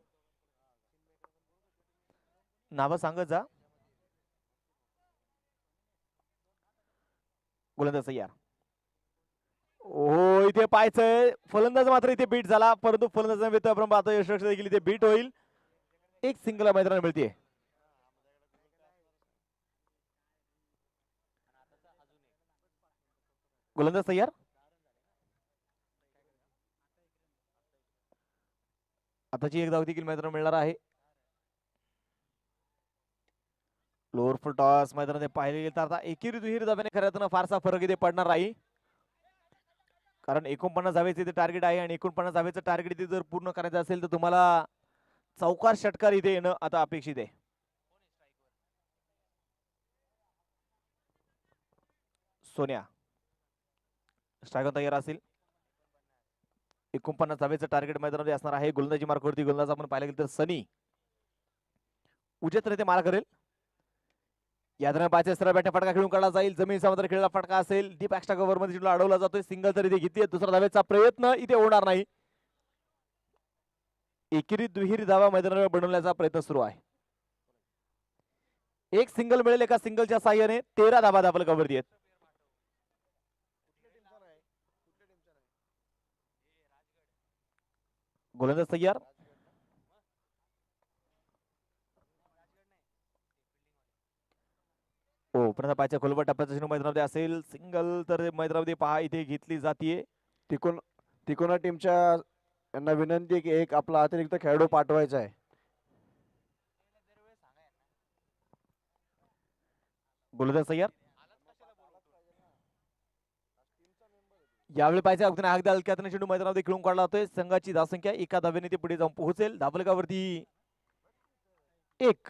नाव सांगत जा. गोलंदाज तयार. हो इथे पाहायचंय फलंदाज मात्र इथे बीट झाला परंतु फलंदाज आपण पाहतो यशरक्ष देखील इथे बीट होईल. एक सिंगल मैदानात मिळते. गोलंदाज तयार. आताची एक धाव देखील मैदानात मिळणार आहे. लोअर फुल टॉस मैदानात पाहिले गेले तर आता एकेरी दुहेरी धाब्याने खऱ्या अर्थानं फारसा फरक इथे पडणार नाही. कारण 49 धावेचे इथे टार्गेट आहे आणि 49 धावेचं टार्गेट इथे जर पूर्ण करायचं असेल तर तुम्हाला चौकार षटकार इथे येणं आता अपेक्षित आहे. सोन्या स्ट्रायकर तयार असेल. 49 धावेचं टार्गेट मैदानामध्ये असणार आहे. गोलंदाजी मार्कवरती गोलंदाज आपण पाहायला गेलं तर सनी उजेत मारा करेल. या दरम्यान पाचशे सरळ बॅटने फटका खेळून काढला जाईल. जमीन समुद्र खेळला फटका असेल. डीप एक्स्ट्रा कव्हर मध्ये चेंडू अडवला जातोय. सिंगल तर इथे घेतली. दुसरा धावेचा प्रयत्न इथे होणार नाही. एकेरी दुहेरी धावा मैदानावर बनवण्याचा प्रयत्न सुरू आहे. एक सिंगल मिळेल. एका सिंगलच्या साह्याने 13 धावा धाबल कव्हरती आहेत. गोलंदाज तयार. हो पण पायच्या खोलवर टप्प्याचा चेंडू मैदानामध्ये असेल. सिंगल तर मैदानामध्ये पहा इथे घेतली जातीये. तिकोना टीमच्या यांना विनंती आहे की एक आपला अतिरिक्त खेळाडू पाठवायचा आहे. गोलंदाज तयार. यावेळी पाहिजे अगदी अगदी हलक्यातून चेंडू मैदानामध्ये खेळून काढला जातोय. संघाची धावसंख्या एका धावेने ते पुढे जाऊन पोहोचेल. धाबलकावरती 1.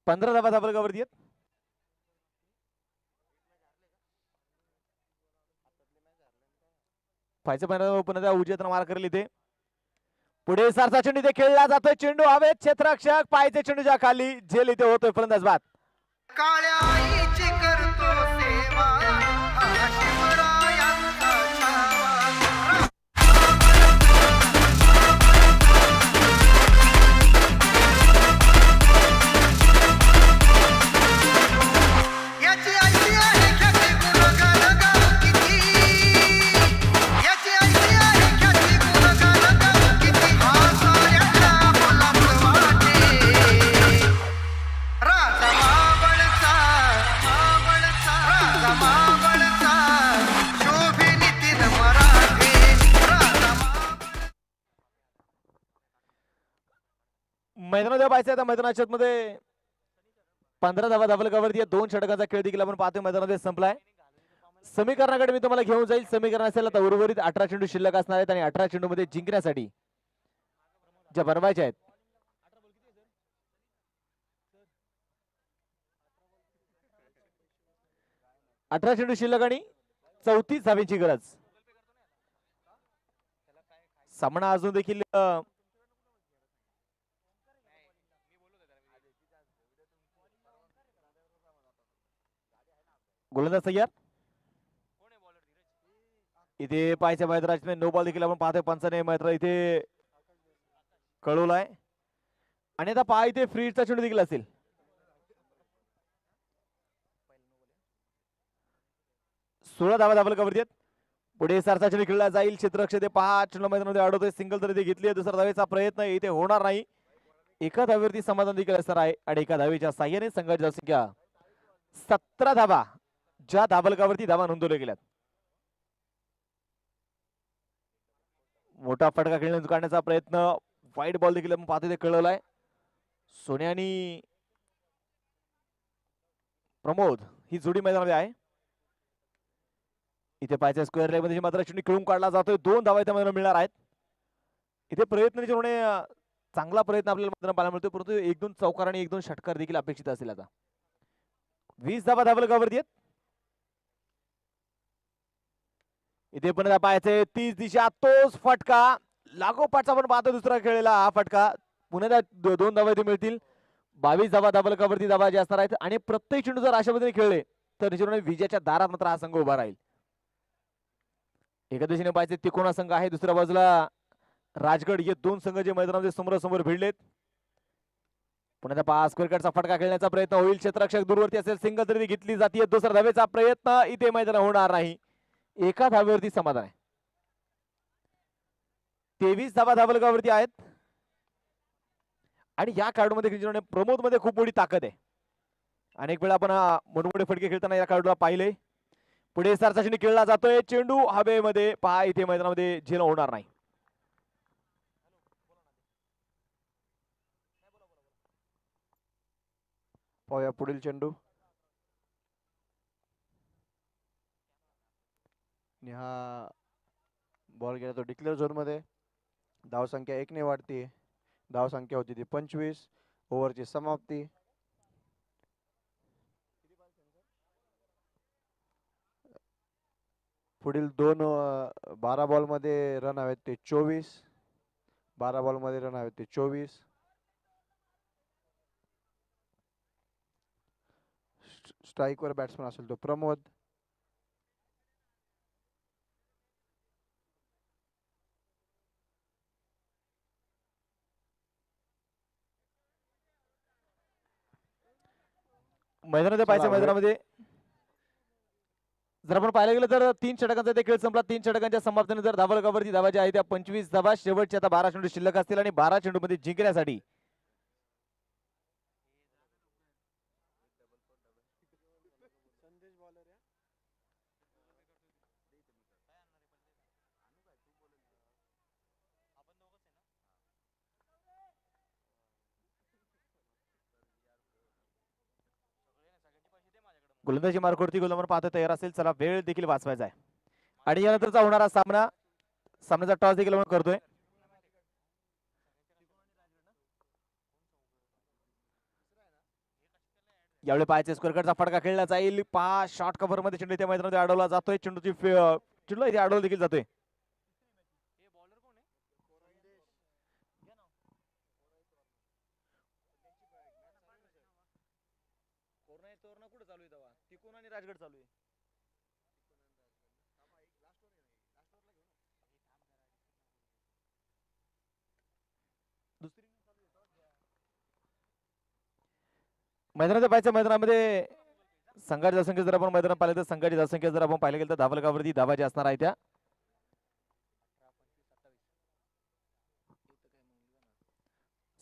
15 धावा धाबलकावरती आहेत. पाहिजे पुन्हा उजेतनं मार करेल इथे. पुढे सारसा चेंडू इथे खेळला जातोय. चेंडू हवेत. क्षेत्ररक्षक पाहिजे चेंडूच्या खाली झेल इथे होतोय. फलंदाज बाद. काळ्या आईची करतो सेवा हा शिवरायांचा छावा. याची आईची आहे ख्याती गुणगान गाऊ किती. याची आईची आहे ख्याती गुणगान गाऊ किती. हा साऱ्यांना मुलामुळ वाटे. राजा मावळचा राजा मावळचा शोभे नितीन मराठे. राजा मैदानात पाहायचं आता मैदानाच्या मध्ये 15 धावा धाबलकावरती 2 षटकांचा खेळ देखील आपण पाहतोय मैदानामध्ये संपलाय. समीकरणाकडे मी तुम्हाला घेऊन जाईल. समीकरण असेल आता उर्वरित 18 चेंडू शिल्लक असणार आहेत आणि 18 चेंडू मध्ये जिंकण्यासाठी ज्या बनवायच्या आहेत 18 चेंडू शिल्लक आणि 34 धावेची गरज. सामना अजून देखील गोलंदाज तयार. इथे पाहायच्या मैदानात नो बॉल देखील आपण पाहतोय. पंचाने मैत्र इथे कळवलाय आणि आता पहा इथे फ्रीजचा चेंडू देखील असेल. सोळा धावा धाबलकावरती आहेत. पुढे सारसा चेंडू खेळला जाईल. क्षेत्ररक्षक ते पहा चेंडू मैदानामध्ये अडवतोय. सिंगल तर इथे घेतली. दुसरा धावेचा प्रयत्न इथे होणार नाही. एका धावेवरती समाधान देखील असणार आहे आणि एका धावेच्या साह्याने संघाची धावसंख्या 17 धावा ज्या धाबलकावरती धावा नोंदवल्या गेल्यात. मोठा फटका खेळण्यात काढण्याचा प्रयत्न, वाईट बॉल देखील आपण पाहतो ते कळवलाय. सोन्या आणि प्रमोद ही जोडी मैदानामध्ये आहे. इथे पाहायचं स्क्वेअर लेग मध्ये मात्र चेंडू खेळून काढला जातोय. 2 धावा त्या मैदानात मिळणार आहेत. इथे प्रयत्न होणे चांगला प्रयत्न आपल्याला मैदानात पाहायला मिळतो, परंतु 1-2 चौकार आणि 1-2 षटकार देखील अपेक्षित असेल. आता 20 धावा धावलगावरती आहेत. इथे पण पाहायचंय 30 दिशा तोच फटका लागोपाठचा पण पाहतो दुसरा खेळलेला हा फटका. पुन्हा 2 धावा इथे मिळतील. 22 धावा धावलगावरती धावा जे असणार आहेत आणि प्रत्येक चेंडू जर अशा पद्धतीने खेळले तर निश्चितपणे विजयाच्या दारात मात्र हा संघ उभा राहील. एका दिशेने पाहिजे तिकोणा संघ आहे, दुसऱ्या बाजूला राजगड. हे 2 संघ जे मैदानामध्ये समोरासमोर भिडलेत. पुन्हा पास क्रिकेटचा फटका खेळण्याचा प्रयत्न होईल. क्षेत्ररक्षक दूरवरती असेल, सिंगल तरी घेतली जाते. दुसरा धावेचा प्रयत्न इथे मैदान होणार नाही. एका धावेवरती समाधान आहे. 23 धावा धावलगावरती आहेत आणि या खेळाडूमध्ये प्रमोद मध्ये खूप मोठी ताकद आहे. अनेक वेळा आपण मोठमोठे फटके खेळताना या खेळाडूला पाहिले. पुढे सरचा चेंडू खेळला जातोय. चेंडू हवेमध्ये पहा इथे मैदानामध्ये झेल होणार नाही. पाहूया पुढील चेंडू. आणि हा बॉल गेला तो डिक्लेअर झोन मध्ये. धावसंख्या 1 ने वाढते. धावसंख्या होती ती 25. ओव्हरची समाप्ती. पुढील 12 बॉल मध्ये रन हवेत ते 24. 12 बॉल मध्ये रन हवेत ते 24. स्ट्राईक वर बॅट्समन असेल तो प्रमोद. मैदानामध्ये पाहायचं, मैदानामध्ये जर आपण पाहायला गेलं तर 3 षटकांचा ते खेळ संपला. 3 षटकांच्या समाप्तीने जर धावलगावरती धावा ज्या आहेत त्या 25 धावा. शेवटच्या आता 12 चेंडू शिल्लक असतील आणि 12 चेंडू मध्ये जिंकण्यासाठी गोलंदाजी मार्कवरती गोलंदाज पाहतो तयार असेल. चला वेळ देखील वाचवायचा आहे आणि यानंतरचा होणारा सामन्याचा टॉस देखील आपण करतोय. यावेळी पाहायचे स्क्वेअरचा फटका खेळला जाईल. 5 शॉर्ट कव्हर मध्ये चेंडू त्या मैदानामध्ये अडवला जातोय. चेंडू इथे अडवला देखील जातोय. राजगड चालू आहे. मैदानाच्या पाहायचं, मैदानामध्ये संघाची धावसंख्या जर आपण मैदानात पाहिलं तर संघाची धावसंख्या जर आपण पाहिलं गेलं तर धावलगावरती धावा ज्या असणार आहे त्या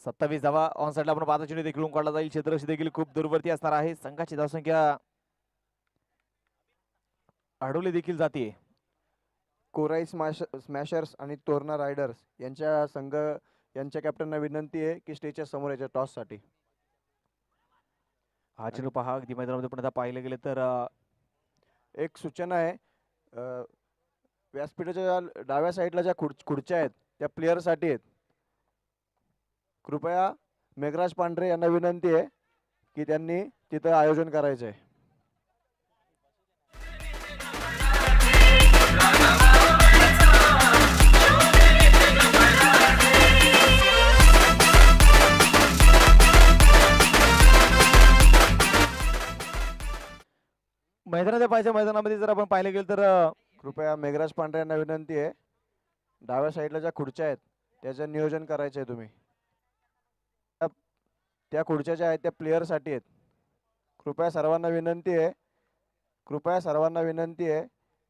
27 धावा. ऑन साइडला आपण पाहता चेंडू देखील काढला जाईल. क्षेत्ररक्षक देखील खूप दूरवरती असणार आहे. संघाची धावसंख्या अडवली देखील जाते. कोराई स्मॅशर्स आणि तोरणा रायडर्स यांच्या कॅप्टनना विनंती आहे की स्टेजच्या समोर याच्या टॉस साठी. हा चेंडू पहा अगदी मैदानामध्ये पण आता पाहिलं गेलं तर एक सूचना आहे. व्यासपीठाच्या डाव्या साईडला ज्या खुर्च्या आहेत त्या प्लेयर साठी आहेत. कृपया मेघराज पांढरे यांना विनंती आहे की त्यांनी तिथं आयोजन करायचं आहे. मैदानाच्या पाहिजे, मैदानामध्ये जर आपण पाहिलं गेलं तर कृपया मेघराज पांढरे यांना विनंती आहे. डाव्या साईडला ज्या खुर्च्या आहेत त्याचं नियोजन करायचं आहे तुम्ही. त्या खुर्च्या ज्या आहेत त्या प्लेयर साठी आहेत. कृपया सर्वांना विनंती आहे. कृपया सर्वांना विनंती आहे.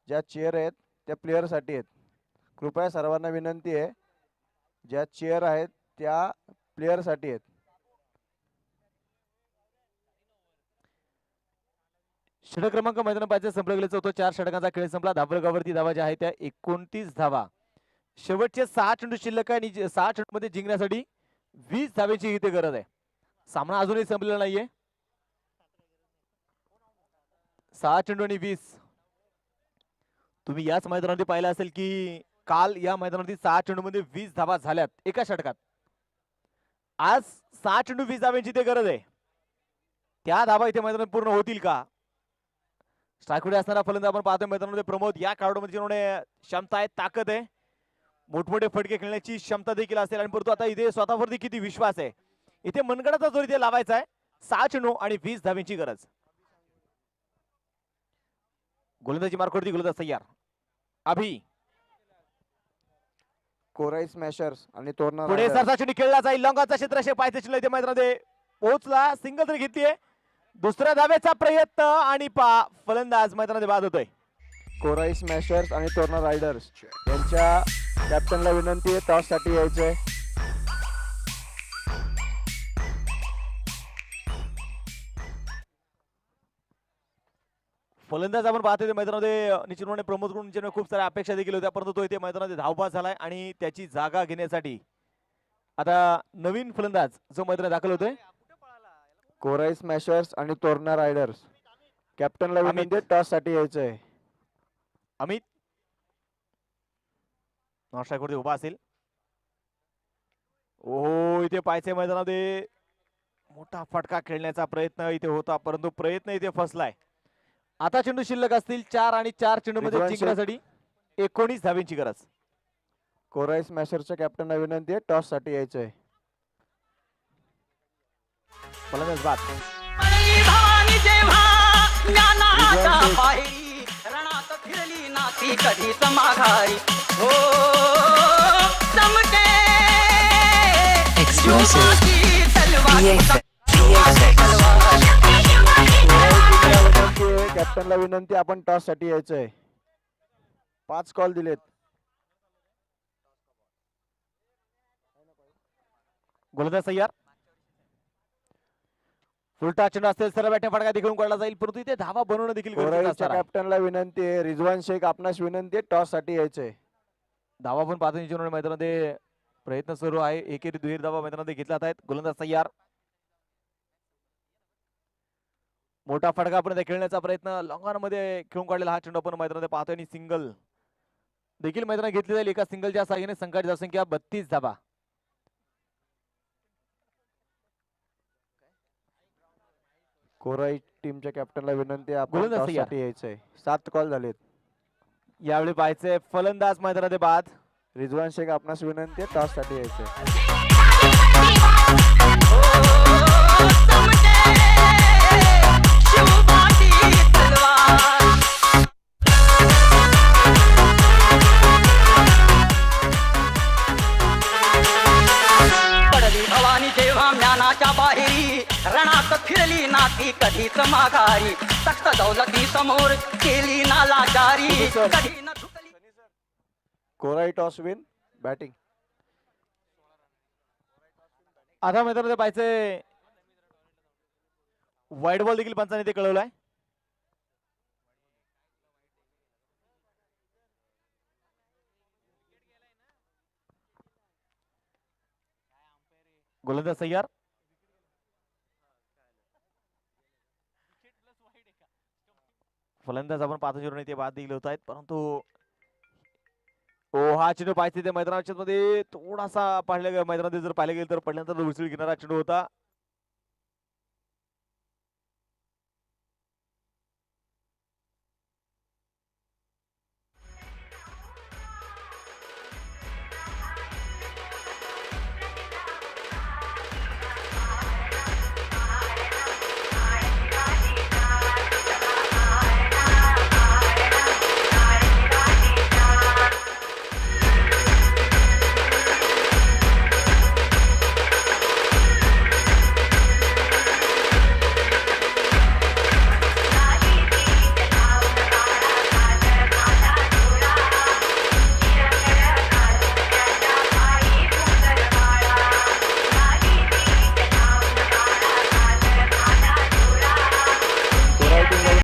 ज्या चेअर आहेत त्या प्लेयर साठी आहेत. कृपया सर्वांना विनंती आहे. ज्या चेअर आहेत त्या प्लेयर साठी आहेत. षटक क्रमांक मैदान पाहिजे संपला गेला होता. 4 षटकांचा खेळ संपला. धावलगावरती धावा ज्या आहेत त्या 29 धावा. शेवटचे 6 चेंडू शिल्लक आहे आणि 6 चेंडू मध्ये जिंकण्यासाठी 20 धावेची इथे गरज आहे. सामना अजूनही संपलेला नाहीये. 6 चेंडू आणि 20. तुम्ही याच मैदानावरती पाहिलं असेल की काल या मैदानावरती 6 चेंडू मध्ये 20 धावा झाल्यात एका षटकात. आज 6 चेंडू 20 धाव्यांची इथे गरज आहे. त्या धावा इथे मैदानात पूर्ण होतील का? स्ट्राईकवर असणारा फलंदाज आपण पाहतोय मैदानामध्ये प्रमोद. या खेळाडूमध्ये जिन्होंने क्षमता आहे, ताकद आहे, मोठमोठे फटके खेळण्याची क्षमता देखील असेल आणि परंतु आता इथे स्वतःवरती किती विश्वास आहे. इथे मनगडाचा जोर इथे लावायचा आहे. 6 चेंडू आणि 20 धाव्यांची गरज. गोलंदाजी मार्कवरती गोलंदाज तयार. अभि कोराई स्मॅशर्स आणि तोरणा पुढे रायडर्स. सरसा चेंडू खेळला जाईल. लॉंगाचा क्षेत्रक्षे पाहायचं चेंडू इथे मैदानामध्ये पोहोचला. सिंगल तरी घेतलीये. दुसऱ्या धावेचा प्रयत्न आणि फलंदाज मैदानामध्ये बाद होतोय. कोराई स्मॅशर्स आणि तोरणा रायडर्स यांच्या कॅप्टनला विनंती आहे टॉस साठी यायचंय. फलंदाज आपण पाहतोय मैदानामध्ये निश्चितपणे प्रमोद कडून खूप साऱ्या अपेक्षा देखील होत्या परंतु तो इथे मैदानामध्ये धावपास झालाय आणि त्याची जागा घेण्यासाठी आता नवीन फलंदाज जो मैदानात दाखल होतोय. कोराई स्मॅशर्स आणि तोरणा रायडर्स कॅप्टनला विनंती आहे टॉस साठी यायचंय. अमित नॉस्ट्राईकवरती उभा असेल. ओहो इथे पाहायचे मैदानामध्ये मोठा फटका खेळण्याचा प्रयत्न इथे होता परंतु प्रयत्न इथे फसलाय. आता चेंडू शिल्लक असतील 4 आणि 4 चेंडू मध्ये रिजवान जिंकण्यासाठी 19 धावेंची गरज. कोराई स्मॅशर्सच्या कॅप्टनला विनंती आहे टॉस साठी यायचंय. फलंदाज बाद. भवानी जेव्हा ज्ञानाच्या विजय. बाहेरी रणात फिरली नाती कधीच माघारी. हो चमके शिवबाची तलवार. कॅप्टनला विनंती आपण टॉस साठी यायचंय. 5 कॉल दिलेत. गोलंदाज तयार. उलटा चेंडू असेल सरळ बॅटिंग फटका देखील काढला जाईल परंतु इथे धावा बनवणं देखील गरजेचं कोराईच्या असणार आहे. कॅप्टनला विनंती आहे रिजवान शेख आपणास विनंती आहे टॉस साठी यायचंय. धावा पण पाहतो जीवन मैदानामध्ये प्रयत्न सुरू आहे. एकेरी दुहेरी धावा मैदानामध्ये घेतला आहेत. गोलंदाज तयार. मोठा फटका आपण खेळण्याचा प्रयत्न लॉंगॉन मध्ये खेळून काढलेला हा चेंडू आपण मैदानामध्ये पाहतोय आणि सिंगल देखील मैदानात घेतली जाईल. एका सिंगलच्या साहाय्याने संघाची धावसंख्या 32 धावा. कोराई टीमच्या कॅप्टनला विनंती आहे आपण गोलंदाज टॉस तयार. साठी यायचंय. 7 कॉल झालेत. यावेळी पाहायचे फलंदाज मैदानामध्ये बाद. रिजवान शेख आपणास विनंती आहे टॉस साठी यायचंय. शिवबाची तलवार. पडली भवानी जेव्हा ज्ञानाच्या बाहेरी रणात फिरली नाती कधीच माघारी. तख्त दौलती समोर केली नालाचारी. कधी न झुकली. कोराई टॉस विन बॅटिंग. आता मैदानामध्ये पाहायचे वाईट बॉल देखील पंचाने ते कळवलाय. गोलंदाज तयार. फलंदाज आपण पाच ते बाद देखील होत आहेत परंतु हा चेंडू पाहिजे ते मैदानाच्या मध्ये थोडासा पाहिलं मैदानामध्ये जर पाहिलं गेलं तर पहिल्यांदा उचल घेणारा चेंडू होता.